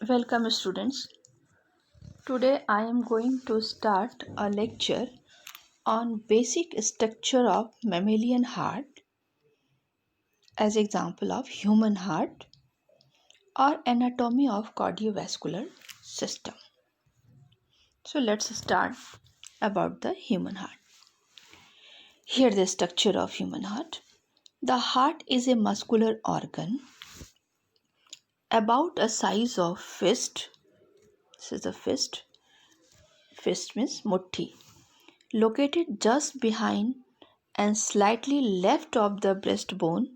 Welcome students. Today I am going to start a lecture on basic structure of mammalian heart as example of human heart or anatomy of cardiovascular system. So let's start about the human heart. Here the structure of human heart. The heart is a muscular organ about a size of fist. This is the fist. Fist means mutti. Located just behind and slightly left of the breastbone.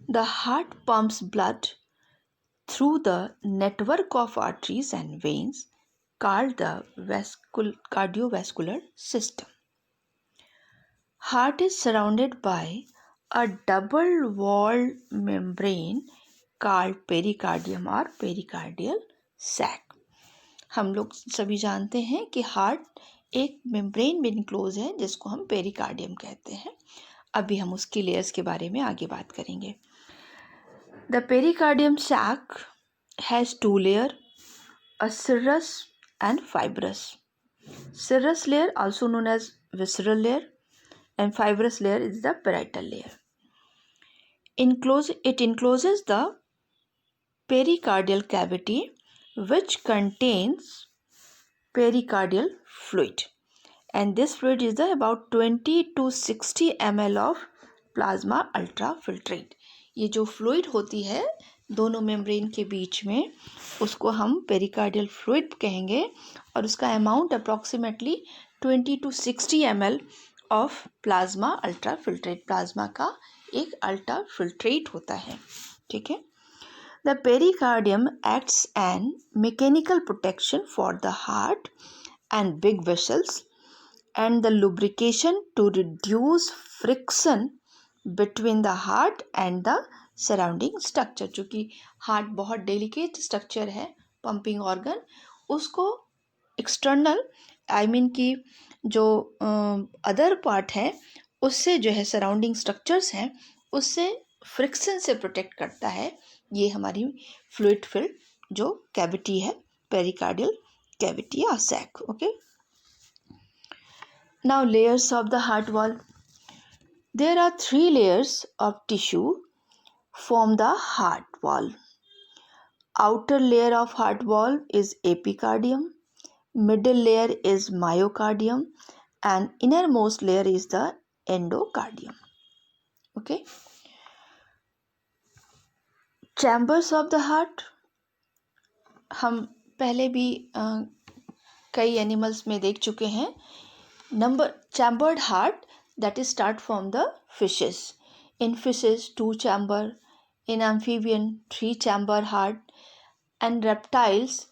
The heart pumps blood through the network of arteries and veins called the cardiovascular system. Heart is surrounded by a double-walled membrane called pericardium or pericardial sac. हम लोग सभी जानते हैं कि heart एक membrane में enclose है जिसको हम पेरिकार्डियम कहते हैं. अभी हम उसकी लेयर्स के बारे में आगे बात करेंगे. The pericardium sac has two layers, a serous and fibrous. Serous layer also known as visceral layer and fibrous layer is the parietal layer. It encloses the pericardial cavity which contains pericardial fluid, and this fluid is the about 20 to 60 ml of plasma ultrafiltrate. ये जो fluid होती है दोनों membrane के बीच में उसको हम पेरिकार्डियल फ्लूइड कहेंगे और उसका amount approximately 20 to 60 ml of plasma ultrafiltrate. Plasma का एक अल्ट्राफिल्ट्रेट होता है. ठीक है. The pericardium acts as mechanical protection for the heart and big vessels and the lubrication to reduce friction between the heart and the surrounding structure. चूँकि heart बहुत delicate structure है, pumping organ, उसको external कि जो other part है उससे जो है सराउंडिंग स्ट्रक्चर्स हैं उससे फ्रिक्शन से प्रोटेक्ट करता है. ये हमारी फ्लूइड फिल्ड जो कैविटी है, पेरिकार्डियल कैविटी या sac. Okay. Now layers of the heart wall. There are 3 layers of tissue form the heart wall. Outer layer of heart wall is epicardium, middle layer is myocardium and innermost layer is the endocardium. Okay. Chambers of the heart. हम पहले भी कई animals में देख चुके हैं. Chambered heart, that is start from the fishes. In fishes 2 chamber, in amphibian 3 chamber heart, and reptiles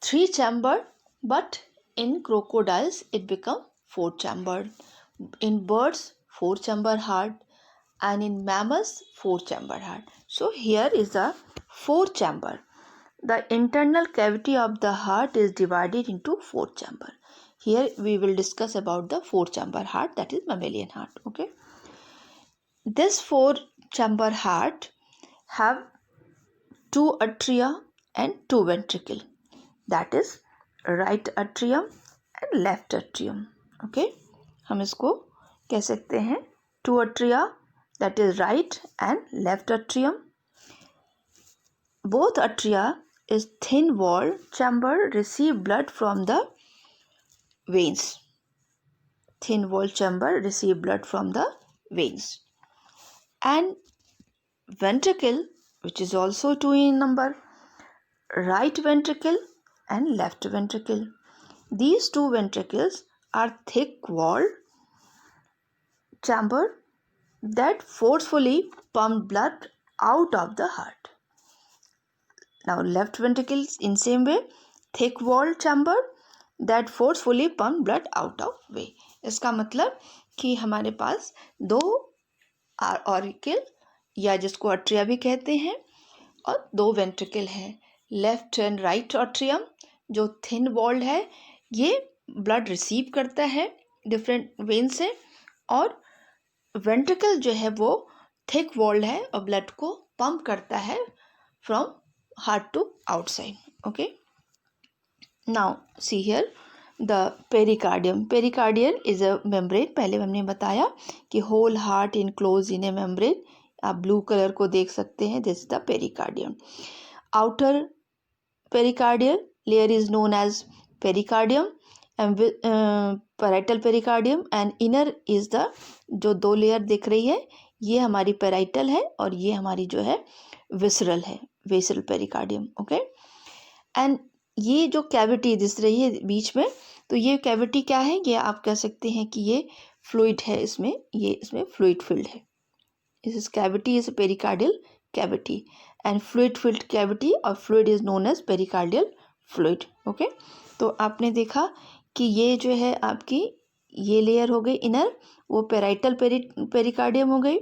3 chamber, but in crocodiles it become 4 chambered. In birds 4 chamber heart and in mammals 4 chamber heart. So here is the 4 chamber. The internal cavity of the heart is divided into 4 chamber. Here we will discuss about the 4 chamber heart, that is mammalian heart. Okay. This 4 chamber heart have 2 atria and 2 ventricle, that is right atrium and left atrium. Okay. हम इसको कह सकते हैं 2 atria, that is right and left atrium. Both atria is thin walled chamber receive blood from the veins. Thin walled chamber receive blood from the veins. And ventricle, which is also 2 in number, right ventricle and left ventricle. These 2 ventricles are thick walled chamber that forcefully pump blood out of the heart. Now left ventricle in same way, thick walled chamber that forcefully pump blood out of way. इसका मतलब कि हमारे पास 2 auricle या जिसको अट्रिया भी कहते हैं और 2 वेंट्रिकल है. लेफ्ट एंड राइट अट्रियम जो थिन वॉल्ड है ये ब्लड रिसीव करता है डिफरेंट वेन से, और वेंट्रिकल जो है वो थिक वॉल्ड है और ब्लड को पंप करता है from heart to outside. Okay. Now see here the pericardium. Pericardial is a membrane. पहले हमने बताया कि whole heart enclosed in a membrane. आप blue color को देख सकते हैं. This is the pericardium. Outer pericardial layer is known as pericardium and parietal pericardium, and inner is the, जो दो लेयर दिख रही है ये हमारी parietal है और ये हमारी जो है visceral है, visceral pericardium. ओके. एंड ये जो कैविटी दिख रही है बीच में, तो ये कैविटी क्या है, ये आप कह सकते हैं कि ये फ्लूइड है, इसमें ये इसमें फ्लूइड फील्ड है. इस cavity is pericardial cavity and fluid filled cavity और fluid is known as pericardial fluid. Okay. तो आपने देखा कि ये जो है आपकी ये लेयर हो गई इनर, वो पेराइटल पेरिकार्डियम हो गई,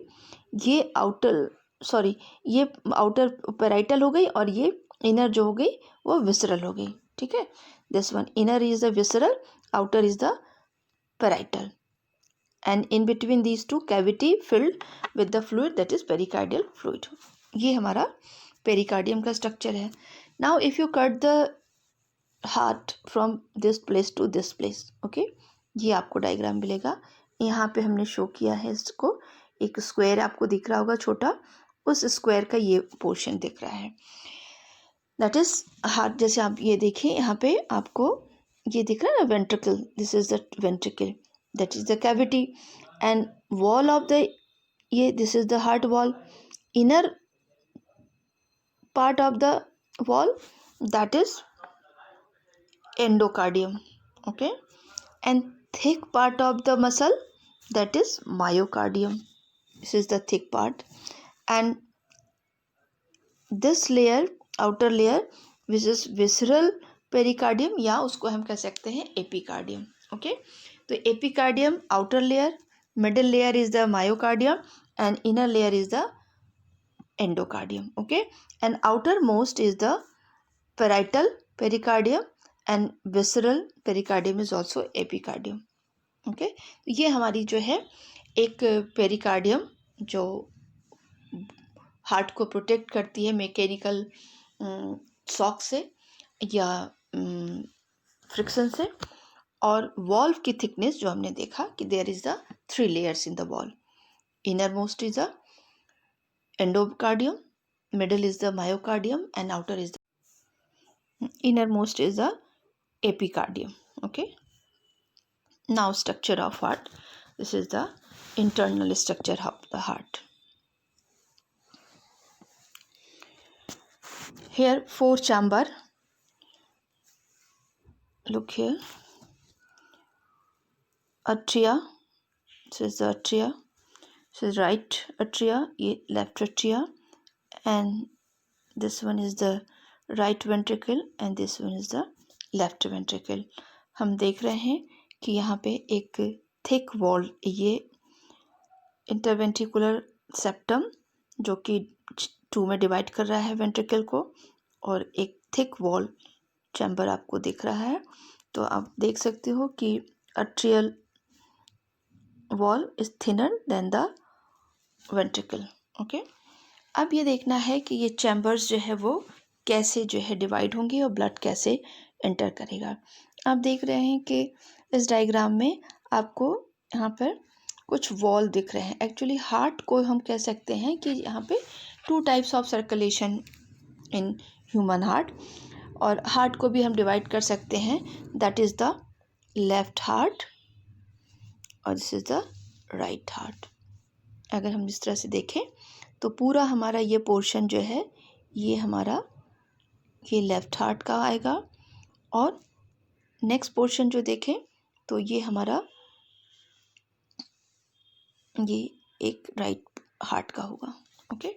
ये ये आउटर पेराइटल हो गई और ये इनर जो हो गई वो विसरल हो गई. ठीक है. This one inner is the visceral, outer is the parietal, and in between these two cavity filled with the fluid that is pericardial fluid. ये हमारा pericardium का structure है. Now if you cut the heart from this place to this place, okay, ये आपको diagram मिलेगा. यहाँ पे हमने शो किया है इसको, एक स्क्वायर आपको दिख रहा होगा छोटा, उस स्क्वायर का ये पोर्शन दिख रहा है, दैट इज हार्ट. जैसे आप ये देखिए यहाँ पे आपको ये दिख रहा है ना ventricle, this is the ventricle, that is the cavity, and wall of the this is the heart wall, inner part of the wall that is endocardium. Okay. And thick part of the muscle that is myocardium. This is the thick part, and this layer, outer layer, which is visceral pericardium, या उसको हम कह सकते हैं epicardium. Okay. तो epicardium outer layer, middle layer is the myocardium and inner layer is the endocardium. Okay. And outer most is the parietal pericardium and visceral pericardium is also epicardium. Okay. तो ये हमारी जो है एक pericardium जो heart को protect करती है मैकेनिकल शॉक से या फ्रिक्शन से. और वॉल्व की थिकनेस जो हमने देखा कि there is the 3 layers in the wall. Inner most is the endocardium, middle is the myocardium and outer is the inner most is the epicardium. Okay. Now structure of heart. This is the internal structure of the heart. Here 4 chamber. Look here. Atria. This is the atria. This is right atria, left atria, and this one is the right ventricle and this one is the left ventricle. हम देख रहे हैं कि यहाँ पे एक thick wall, ये interventricular septum जो कि 2 में डिवाइड कर रहा है वेंट्रिकल को, और एक थिक वॉल चैम्बर आपको दिख रहा है. तो आप देख सकते हो कि atrial wall is thinner than the ventricle. Okay. अब ये देखना है कि ये चैम्बर्स जो है वो कैसे जो है डिवाइड होंगे और ब्लड कैसे एंटर करेगा. आप देख रहे हैं कि इस डायग्राम में आपको यहाँ पर कुछ वॉल दिख रहे हैं. एक्चुअली हार्ट को हम कह सकते हैं कि यहाँ पे 2 types of circulation in human heart, और हार्ट को भी हम डिवाइड कर सकते हैं, that is the left heart और this is the right heart. अगर हम इस तरह से देखें तो पूरा हमारा ये पोर्शन जो है ये हमारा ये लेफ्ट हार्ट का आएगा, और नेक्स्ट पोर्शन जो देखें तो ये हमारा ये एक राइट हार्ट का होगा. ओके.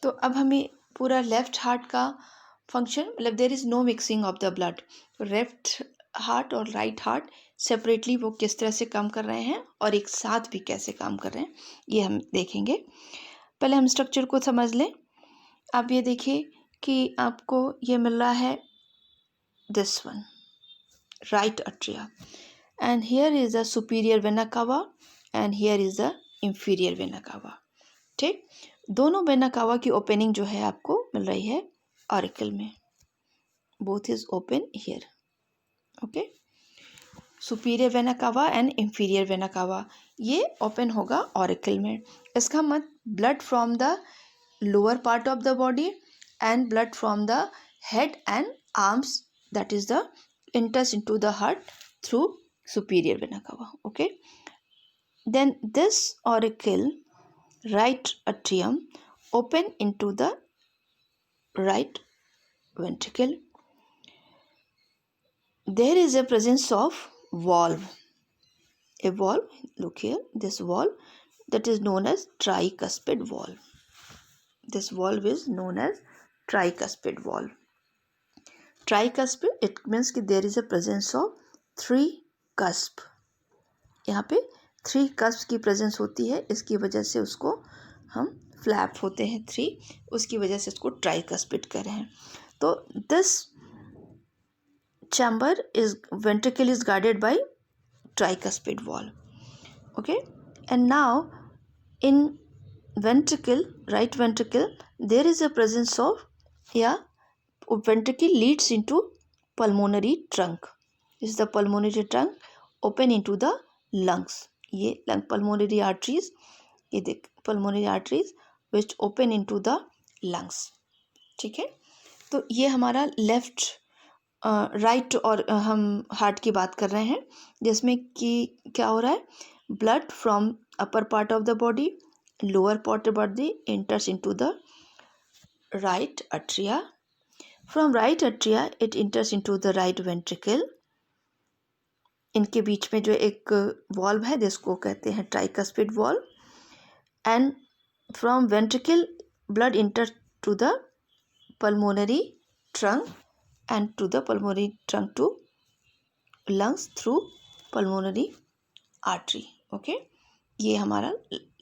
तो अब हमें पूरा लेफ्ट हार्ट का फंक्शन, मतलब there is no mixing of the blood. Left heart और राइट हार्ट सेपरेटली वो किस तरह से काम कर रहे हैं और एक साथ भी कैसे काम कर रहे हैं ये हम देखेंगे. पहले हम स्ट्रक्चर को समझ लें. आप ये देखिए कि आपको ये मिल रहा है this one right atria, and here is the superior vena cava and here is the inferior vena cava. ठीक. दोनों वेना कावा की ओपनिंग जो है आपको मिल रही है ऑरिकल में. Both is open here. Okay, superior vena cava and inferior vena कावा ये ओपन होगा ऑरिकल में. इसका मत blood from the lower part of the body and blood from the head and arms, that is the enters into the heart through superior vena cava. Okay, then this auricle, right atrium, open into the right ventricle. There is a presence of valve, a valve, look here, this valve that is known as tricuspid valve. This valve is known as tricuspid valve. Tricuspid, it means कि there is a presence of 3 cusp. यहाँ पे 3 cusp की presence होती है, इसकी वजह से उसको हम फ्लैप होते हैं 3, उसकी वजह से इसको tricuspid कह रहे हैं. तो this chamber is ventricle is guarded by tricuspid valve. Okay, and now in ventricle, right ventricle, there is a presence of ventricle leads into pulmonary trunk. This is the pulmonary trunk open into the lungs. ये lung pulmonary arteries, ये देख pulmonary arteries which open into the lungs. ठीक है, तो ये हमारा left right और हम हार्ट की बात कर रहे हैं, जिसमें कि क्या हो रहा है, blood from upper part of the body, lower part of body enters into the right atria. From right atria it enters into the right ventricle. इनके बीच में जो एक वॉल्व है जिसको कहते हैं tricuspid valve. And from ventricle blood enter to the pulmonary trunk and to the pulmonary trunk to lungs through pulmonary artery. Okay, ये हमारा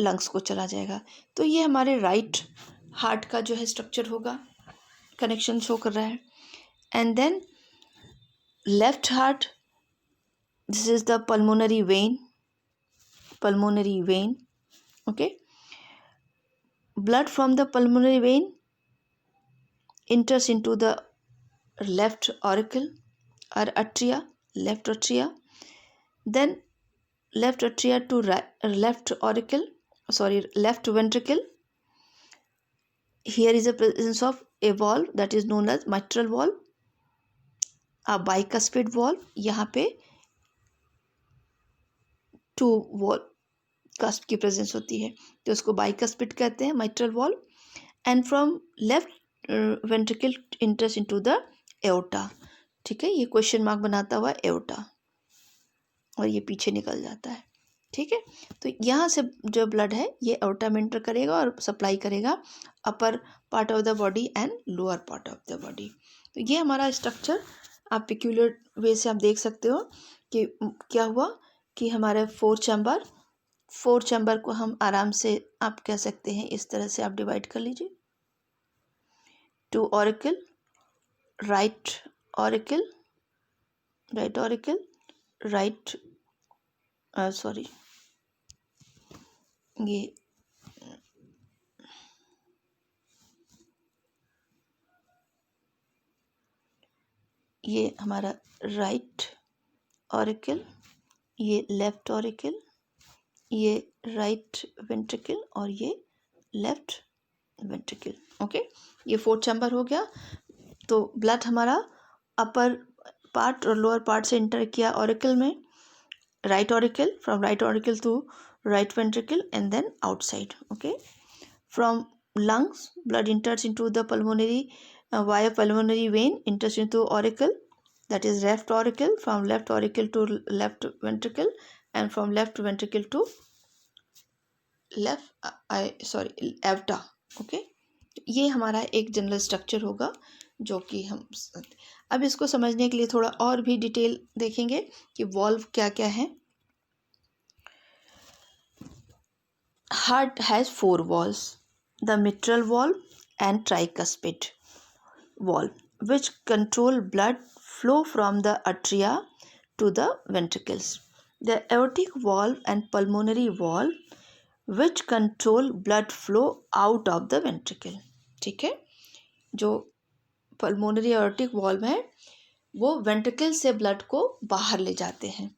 लंग्स को चला जाएगा. तो ये हमारे राइट हार्ट का जो है स्ट्रक्चर होगा, कनेक्शन शो कर रहा है. And then left heart, this is the pulmonary vein. Okay, blood from the pulmonary vein enters into the left auricle or atria, left atria. Then left atria to left ventricle. Here is a presence of a valve that is known as mitral valve, a bicuspid valve. यहाँ पे 2 valve cusp की presence होती है, तो उसको bicuspid कहते हैं, mitral valve. And from left ventricle इंटर्स into the aorta. ठीक है, ये क्वेश्चन मार्क बनाता हुआ एओर्टा, और ये पीछे निकल जाता है. ठीक है, तो यहाँ से जो ब्लड है ये एओर्टा में इंटर करेगा और सप्लाई करेगा upper part of the body and lower part of the body. तो ये हमारा स्ट्रक्चर आप पिक्यूलर वे से आप देख सकते हो कि क्या हुआ कि हमारे 4 चैम्बर को हम आराम से आप कह सकते हैं इस तरह से आप डिवाइड कर लीजिए. 2 ऑरिकल, राइट ऑरिकल, ये हमारा राइट ऑरिकल, ये लेफ्ट ऑरिकल, ये राइट वेंट्रिकल और ये लेफ्ट वेंट्रिकल. ओके, ये 4 चैम्बर हो गया. तो ब्लड हमारा अपर पार्ट और लोअर पार्ट से इंटर किया ऑरिकल में, right auricle, from right auricle to right ventricle and then outside. Okay, from lungs blood enters into the pulmonary via pulmonary vein, enters into auricle, that is left auricle, from left auricle to left ventricle, and from left ventricle to aorta. Okay, ये हमारा एक general structure होगा जो कि हम अब इसको समझने के लिए थोड़ा और भी डिटेल देखेंगे कि वॉल्व क्या क्या है. Heart has 4 valves, the mitral valve and tricuspid valve, which control blood flow from the atria to the ventricles. The aortic valve and pulmonary valve, which control blood flow out of the ventricle. ठीक है, जो pulmonary aortic valve है वो ventricle से blood को बाहर ले जाते हैं.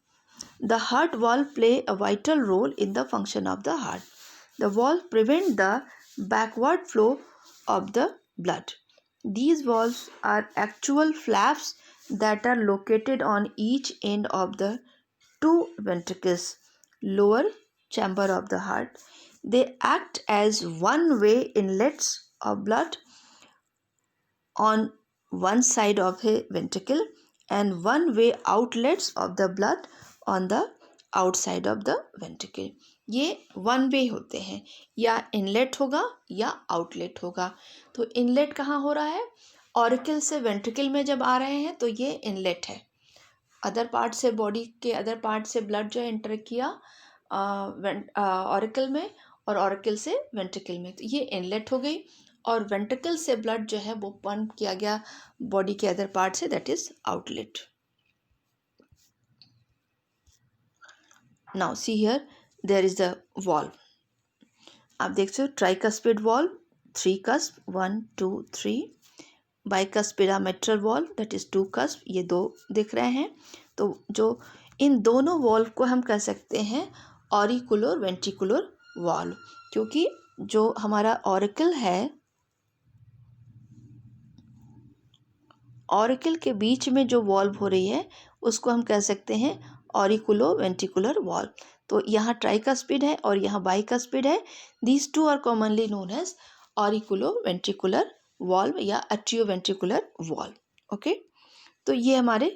The heart valve play a vital role in the function of the heart. The valve prevent the backward flow of the blood. These valves are actual flaps that are located on each end of the two ventricles, lower chamber of the heart. They act as one-way inlets of blood on one side of a ventricle and one-way outlets of the blood on the outside of the ventricle. ये one way होते हैं, या inlet होगा या outlet होगा. तो inlet कहाँ हो रहा है? ऑरिकल से वेंट्रिकल में जब आ रहे हैं तो ये इनलेट है. अदर पार्ट से, बॉडी के अदर पार्ट से ब्लड जो है एंटर किया ऑरिकल में और ऑरिकल से वेंट्रिकल में, तो ये इनलेट हो गई. और वेंट्रिकल से ब्लड जो है वो पंप किया गया बॉडी के अदर पार्ट से, that is outlet. Now see here there is the valve. आप देख सकते हो tricuspid valve, 3 cusp, 1 2 3. Bicuspid mitral valve that is 2 cusp, ये 2 दिख रहे हैं. तो जो इन दोनों वॉल्व को हम कह सकते हैं ऑरिकुलर वेंट्रिकुलर वॉल्व, क्योंकि जो हमारा ऑरिकल है, ऑरिकल के बीच में जो वॉल्व हो रही है उसको हम कह सकते हैं ऑरिकुलो वेंट्रिकुलर वॉल्व. तो यहाँ ट्राइकस्पिड है और यहाँ बाइकस्पिड है. These two are commonly known as auriculo ventricular valve या अट्रियोवेंट्रिकुलर वॉल्व. ओके, तो ये हमारे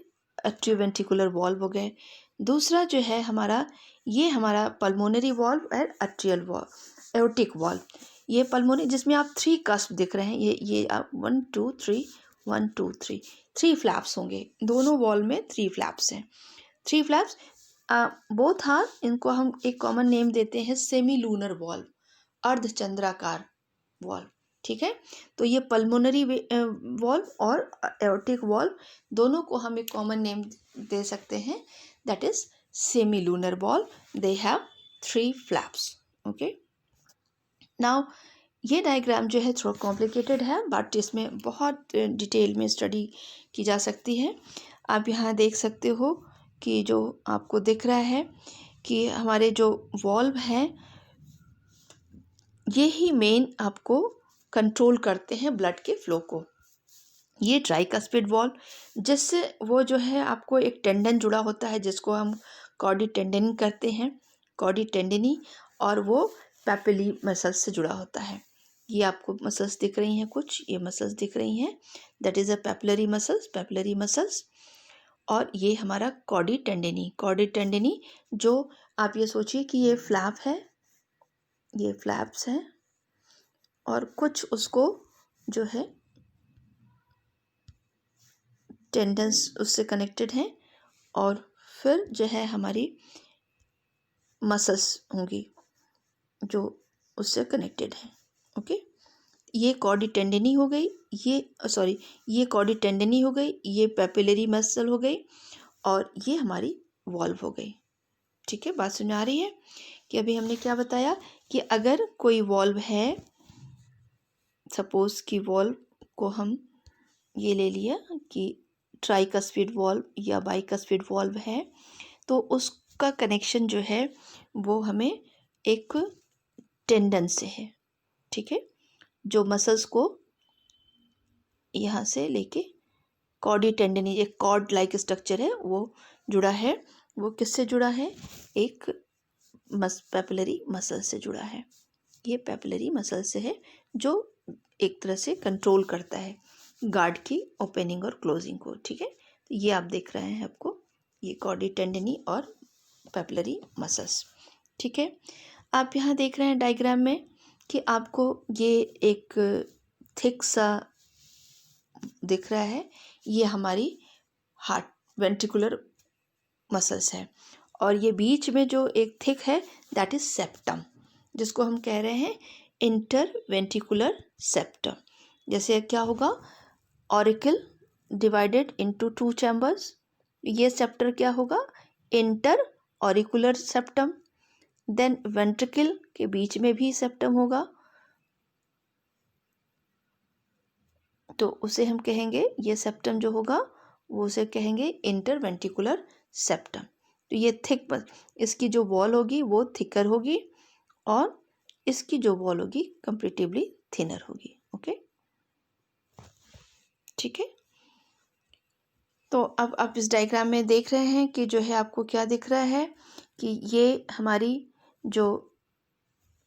अट्रियोवेंट्रिकुलर वॉल्व हो गए. दूसरा जो है हमारा, ये हमारा पल्मोनरी वॉल्व है, अट्रियल वॉल्व, एओर्टिक वॉल्व. ये पल्मोनरी जिसमें आप 3 कस्प दिख रहे हैं, ये आप 1 2 3 1 2 3 3 फ्लैप्स होंगे. दोनों वॉल्व में 3 फ्लैप्स हैं. 3 फ्लैप्स बोथ आर, इनको हम एक कॉमन नेम देते हैं सेमी लूनर वॉल्व, अर्धचंद्राकार वॉल्व. ठीक है, तो ये पल्मोनरी वॉल्व और एओर्टिक वॉल्व दोनों को हम एक कॉमन नेम दे सकते हैं, that is semi lunar valve. They have 3 flaps. Okay, now ये डायग्राम जो है थोड़ा कॉम्प्लिकेटेड है, बट इसमें बहुत डिटेल में स्टडी की जा सकती है. आप यहाँ देख सकते हो कि जो आपको दिख रहा है कि हमारे जो वॉल्व हैं ये ही मेन आपको कंट्रोल करते हैं ब्लड के फ्लो को. ये ट्राइकस्पिड वॉल्व, जिससे वो जो है आपको एक टेंडन जुड़ा होता है जिसको हम कॉर्डी टेंडनी करते हैं, कॉर्डी टेंडनी, और वो पेपिली मसल्स से जुड़ा होता है. ये आपको मसल्स दिख रही हैं, कुछ ये मसल्स दिख रही हैं, that is a papillary muscles, papillary muscles. और ये हमारा कॉर्डी टेंडनी, कॉर्डी टेंडनी जो आप ये सोचिए कि ये फ्लैप है, ये फ्लैप्स हैं, और कुछ उसको जो है टेंडन्स उससे कनेक्टेड हैं, और फिर जो है हमारी मसल्स होंगी जो उससे कनेक्टेड हैं. ओके, ये कॉर्डी टेंडनी हो गई, ये कॉर्डी टेंडनी हो गई, ये पेपिलरी मसल हो गई, और ये हमारी वॉल्व हो गई. ठीक है, बात समझ आ रही है कि अभी हमने क्या बताया कि अगर कोई वॉल्व है, सपोज कि वॉल्व को हम ये ले लिया कि ट्राइकस्पिड वॉल्व या बाइकस्पिड वॉल्व है, तो उसका कनेक्शन जो है वो हमें एक टेंडन से है. ठीक है, जो मसल्स को यहाँ से लेके कॉर्डी टेंडनी, एक कॉर्ड लाइक स्ट्रक्चर है वो जुड़ा है. वो किससे जुड़ा है? एक पेपिलरी मसल से जुड़ा है. ये पेपिलरी मसल से है जो एक तरह से कंट्रोल करता है गार्ड की ओपनिंग और क्लोजिंग को. ठीक है, तो ये आप देख रहे हैं, आपको ये कॉर्डी टेंडनी और पेपिलरी मसल्स. ठीक है, आप यहाँ देख रहे हैं डायग्राम में कि आपको ये एक थिक सा दिख रहा है, ये हमारी हार्ट वेंट्रिकुलर मसल्स है, और ये बीच में जो एक थिक है दैट इज सेप्टम, जिसको हम कह रहे हैं इंटरवेंट्रिकुलर सेप्टम. जैसे क्या होगा, ऑरिकल डिवाइडेड इनटू 2 चैम्बर्स, ये सेप्टर क्या होगा, inter auricular septum. Then ventricle के बीच में भी सेप्टम होगा, तो उसे हम कहेंगे, ये सेप्टम जो होगा वो उसे कहेंगे इंटरवेंट्रिकुलर सेप्टम। तो ये थिक, इसकी जो वॉल होगी वो थिकर होगी और इसकी जो वॉल होगी कंपेरेटिवली थिनर होगी। ओके, ठीक है। तो अब आप इस डायग्राम में देख रहे हैं कि जो है आपको क्या दिख रहा है कि ये हमारी जो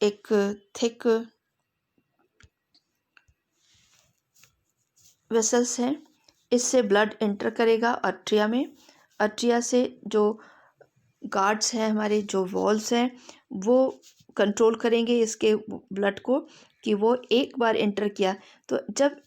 एक थिक वेसल्स हैं, इससे ब्लड एंटर करेगा आर्टरिया में। आर्टरिया से जो गार्ड्स हैं, हमारे जो वॉल्स हैं, वो कंट्रोल करेंगे इसके ब्लड को कि वो एक बार एंटर किया तो जब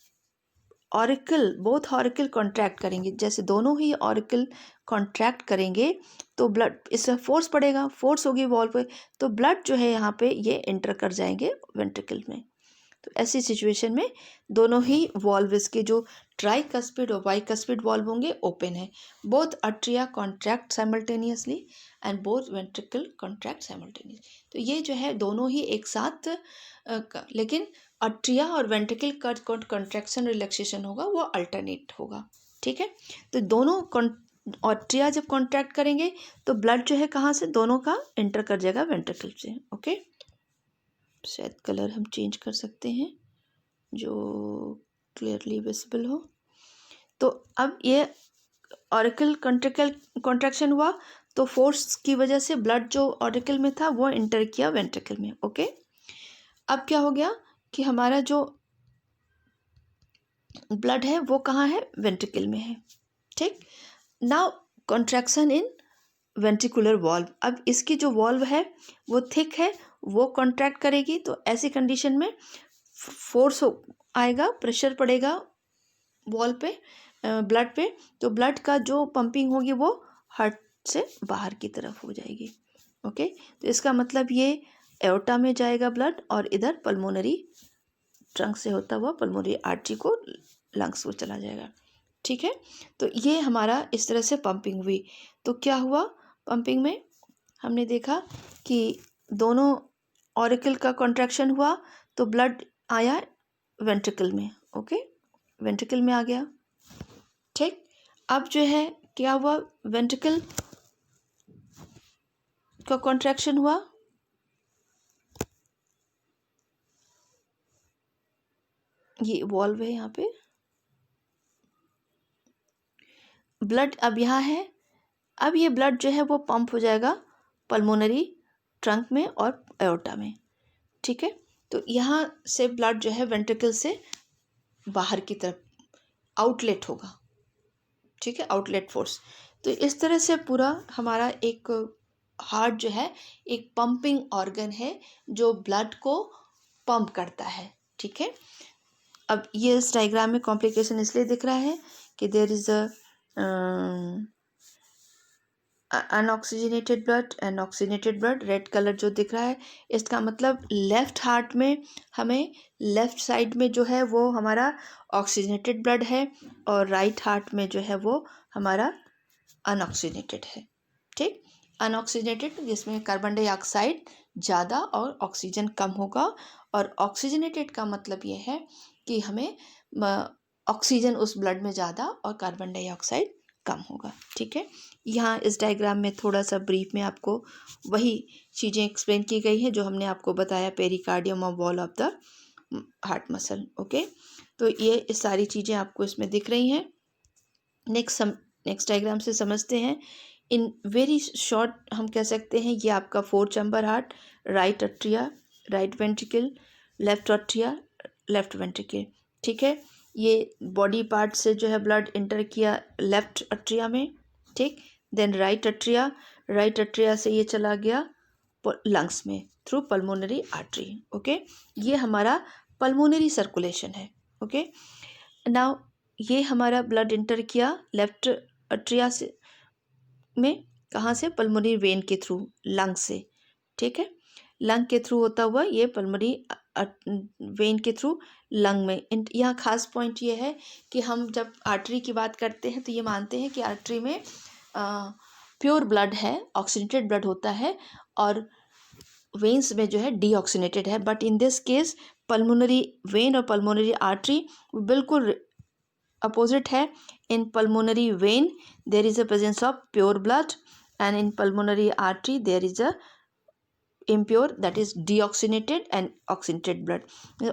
ऑरिकल, बोथ ऑरिकल कॉन्ट्रैक्ट करेंगे, जैसे दोनों ही ऑरिकल कॉन्ट्रैक्ट करेंगे तो ब्लड, इसमें फोर्स पड़ेगा, फोर्स होगी वॉल पे, तो ब्लड जो है यहाँ पे ये एंटर कर जाएंगे वेंट्रिकल में। तो ऐसी सिचुएशन में दोनों ही वॉल्व, इसके जो ट्राइकस्पिड और बाइकस्पिड वॉल्व होंगे ओपन है। Both atria contract simultaneously and both ventricle contract simultaneous. तो ये जो है दोनों ही एक साथ, लेकिन अट्रिया और वेंट्रिकल का कॉन्ट्रैक्शन रिलैक्सेशन होगा वो अल्टरनेट होगा। ठीक है, तो दोनों अट्रिया जब कॉन्ट्रैक्ट करेंगे तो ब्लड जो है कहाँ से, दोनों का एंटर कर जाएगा वेंट्रिकल से। ओके, शायद कलर हम चेंज कर सकते हैं जो क्लियरली विजिबल हो। तो अब ये ऑरिकल कंट्रिकल कॉन्ट्रैक्शन हुआ तो फोर्स की वजह से ब्लड जो ऑरिकल में था वो एंटर किया वेंट्रिकल में। ओके, अब क्या हो गया कि हमारा जो ब्लड है वो कहाँ है, वेंट्रिकल में है। ठीक, नाउ कॉन्ट्रैक्शन इन वेंट्रिकुलर वॉल्व। अब इसकी जो वॉल्व है वो थिक है, वो कॉन्ट्रैक्ट करेगी, तो ऐसी कंडीशन में फोर्स आएगा, प्रेशर पड़ेगा वॉल पे, ब्लड पे, तो ब्लड का जो पंपिंग होगी वो हार्ट से बाहर की तरफ हो जाएगी। ओके, तो इसका मतलब ये एओर्टा में जाएगा ब्लड और इधर पल्मोनरी ट्रंक से होता हुआ पल्मोनरी आर्टरी को लंग्स को चला जाएगा। ठीक है, तो ये हमारा इस तरह से पंपिंग हुई। तो क्या हुआ पंपिंग में, हमने देखा कि दोनों ऑरिकल का कॉन्ट्रैक्शन हुआ तो ब्लड आया वेंट्रिकल में। ओके, वेंट्रिकल में आ गया। ठीक, अब जो है क्या हुआ, वेंट्रिकल का कॉन्ट्रैक्शन हुआ, ये वॉल्व है यहाँ पे, ब्लड अब यहाँ है, अब ये ब्लड जो है वो पंप हो जाएगा पल्मोनरी ट्रंक में और एओर्टा में। ठीक है, तो यहाँ से ब्लड जो है वेंट्रिकल से बाहर की तरफ आउटलेट होगा। ठीक है, आउटलेट फोर्स। तो इस तरह से पूरा हमारा एक हार्ट जो है एक पंपिंग ऑर्गन है जो ब्लड को पंप करता है। ठीक है, अब ये इस डायग्राम में कॉम्प्लिकेशन इसलिए दिख रहा है कि there is a unoxygenated blood and oxygenated blood, red colour जो दिख रहा है इसका मतलब लेफ्ट हार्ट में हमें लेफ्ट साइड में जो है वो हमारा ऑक्सीजनेटेड ब्लड है और राइट हार्ट में जो है वो हमारा अनऑक्सीजनेटेड है। ठीक, अनऑक्सीजनेटेड जिसमें कार्बन डाइऑक्साइड ज़्यादा और ऑक्सीजन कम होगा, और ऑक्सीजनेटेड का मतलब ये है कि हमें ऑक्सीजन उस ब्लड में ज़्यादा और कार्बन डाइऑक्साइड कम होगा। ठीक है, यहाँ इस डायग्राम में थोड़ा सा ब्रीफ में आपको वही चीज़ें एक्सप्लेन की गई हैं जो हमने आपको बताया, पेरिकार्डियम और wall of the heart muscle. Okay, तो ये सारी चीज़ें आपको इसमें दिख रही हैं। नेक्स्ट डायग्राम से समझते हैं। इन वेरी शॉर्ट हम कह सकते हैं ये आपका 4 chamber heart, right atria, right ventricle, left atria, left ventricle. ठीक है, ये बॉडी पार्ट से जो है ब्लड इंटर किया लेफ्ट अट्रिया में। ठीक, देन राइट अट्रिया से ये चला गया लंग्स में थ्रू पल्मोनरी आर्टरी। ओके, ये हमारा पल्मोनरी सर्कुलेशन है। ओके, नाउ ये हमारा ब्लड इंटर किया लेफ्ट अट्रिया से में, कहाँ से, पल्मोनरी वेन के थ्रू, लंग से। ठीक है, लंग के थ्रू होता हुआ ये पल्मोनरी वेन के थ्रू लंग में। यहाँ खास पॉइंट ये है कि हम जब आर्टरी की बात करते हैं तो ये मानते हैं कि आर्टरी में प्योर ब्लड है, ऑक्सीजनेटेड ब्लड होता है, और वेन्स में जो है डीऑक्सीजनेटेड है। But in this case pulmonary vein और पल्मोनरी आर्टरी बिल्कुल अपोजिट है, in pulmonary vein there is a presence of pure blood and in pulmonary artery there is a impure that is deoxygenated and oxygenated blood.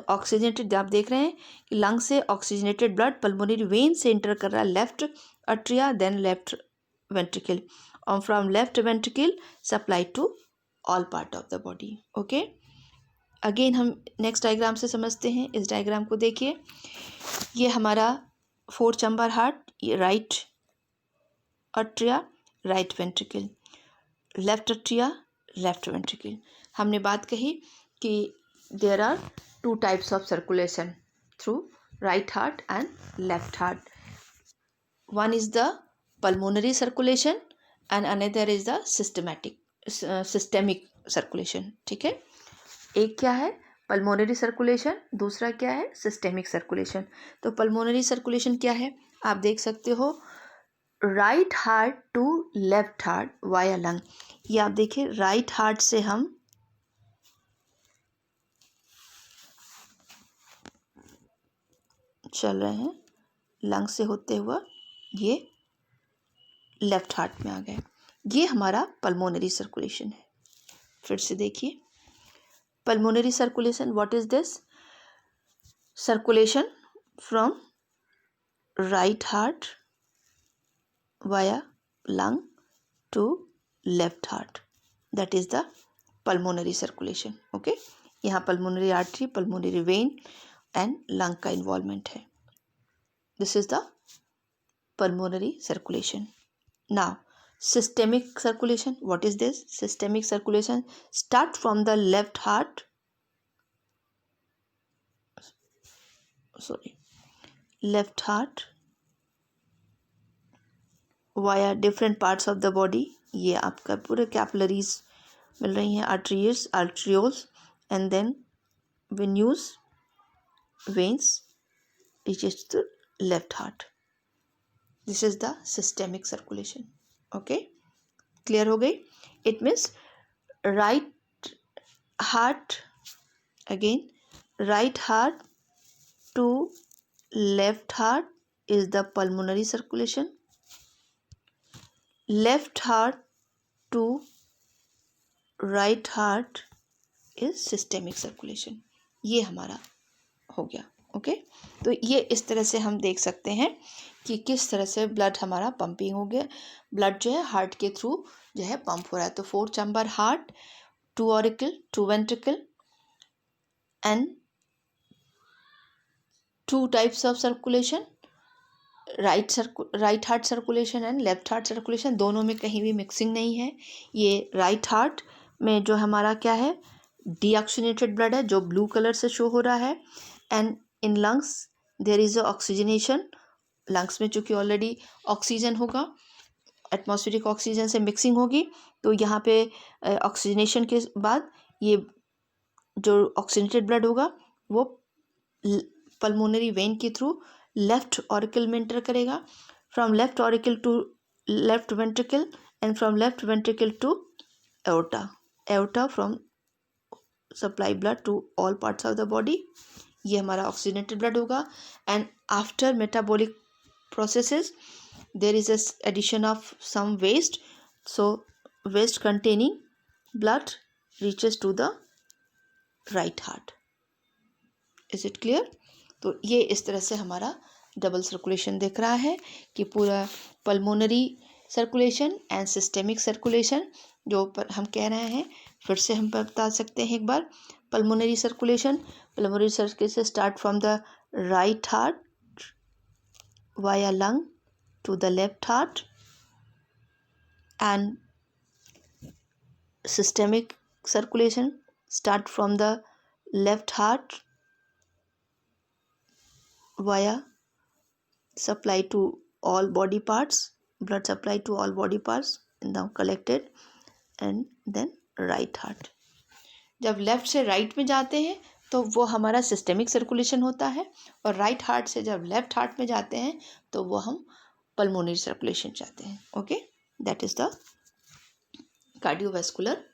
Oxygenated आप देख रहे हैं कि lung से oxygenated blood pulmonary vein से enter कर रहा है left atria then left ventricle और from left ventricle supply to all part of the body. Okay, again हम नेक्स्ट डायग्राम से समझते हैं। इस डायग्राम को देखिए, ये हमारा 4 चैम्बर हार्ट, ये right atria right ventricle, left atria left ventricle. हमने बात कही कि there are 2 types of circulation through right heart and left heart. One is the pulmonary circulation and another is the systemic circulation. ठीक है, एक क्या है पल्मोनरी सर्कुलेशन, दूसरा क्या है सिस्टेमिक सर्कुलेशन। तो पल्मोनरी सर्कुलेशन क्या है, आप देख सकते हो, right heart to left heart via lung. ये आप देखिए, राइट हार्ट से हम चल रहे हैं, लंग से होते हुआ ये लेफ्ट हार्ट में आ गए। ये हमारा पल्मोनरी सर्कुलेशन है। फिर से देखिए, pulmonary circulation, what is this? Circulation from right heart via lung to left heart, that is the pulmonary circulation. Okay, यहाँ pulmonary artery, pulmonary vein and lung का involvement है. This is the pulmonary circulation. Now systemic circulation, what is this? Systemic circulation start from the left heart, left heart via different parts of the body. ये आपका पूरे capillaries मिल रही हैं, arteries, arterioles and then venules, veins reaches to left heart. This is the systemic circulation. Okay, clear हो गई? It means right heart, again right heart to left heart is the pulmonary circulation, left heart to right heart is systemic circulation। ये हमारा हो गया। Okay, तो ये इस तरह से हम देख सकते हैं कि किस तरह से ब्लड हमारा पंपिंग हो गया, ब्लड जो है हार्ट के थ्रू जो है पंप हो रहा है। तो 4 chamber heart, 2 auricle, 2 ventricle and 2 types of circulation, right heart circulation and left heart circulation, दोनों में कहीं भी मिक्सिंग नहीं है। ये राइट हार्ट में जो हमारा क्या है, डीऑक्सीनेटेड ब्लड है जो ब्लू कलर से शो हो रहा है, and in lungs there is a oxygenation. Lungs में चूँकि ऑलरेडी ऑक्सीजन होगा, एटमॉस्फेरिक ऑक्सीजन से मिक्सिंग होगी, तो यहाँ पे ऑक्सीजनेशन के बाद ये जो ऑक्सीजनेटेड ब्लड होगा वो पल्मोनरी वेन के थ्रू लेफ्ट ऑरिकल में एंटर करेगा, from left auricle to left ventricle and from left ventricle to aorta from supply blood to all parts of the body. ये हमारा ऑक्सीजनेटेड ब्लड होगा and after metabolic processes there is addition of some waste, so waste containing blood reaches to the right heart. Is it clear? तो ये इस तरह से हमारा double circulation दिख रहा है कि पूरा pulmonary circulation and systemic circulation जो हम कह रहे हैं, फिर से हम बता सकते हैं एक बार। Pulmonary circulation start from the right heart via lung to the left heart, and systemic circulation start from the left heart via supply to all body parts, blood supply to all body parts now collected, and then right heart। जब left से right में जाते हैं तो वो हमारा systemic circulation होता है, और राइट हार्ट से जब लेफ्ट हार्ट में जाते हैं तो वो हम पल्मोनरी सर्कुलेशन चाहते हैं। Okay, that is the cardiovascular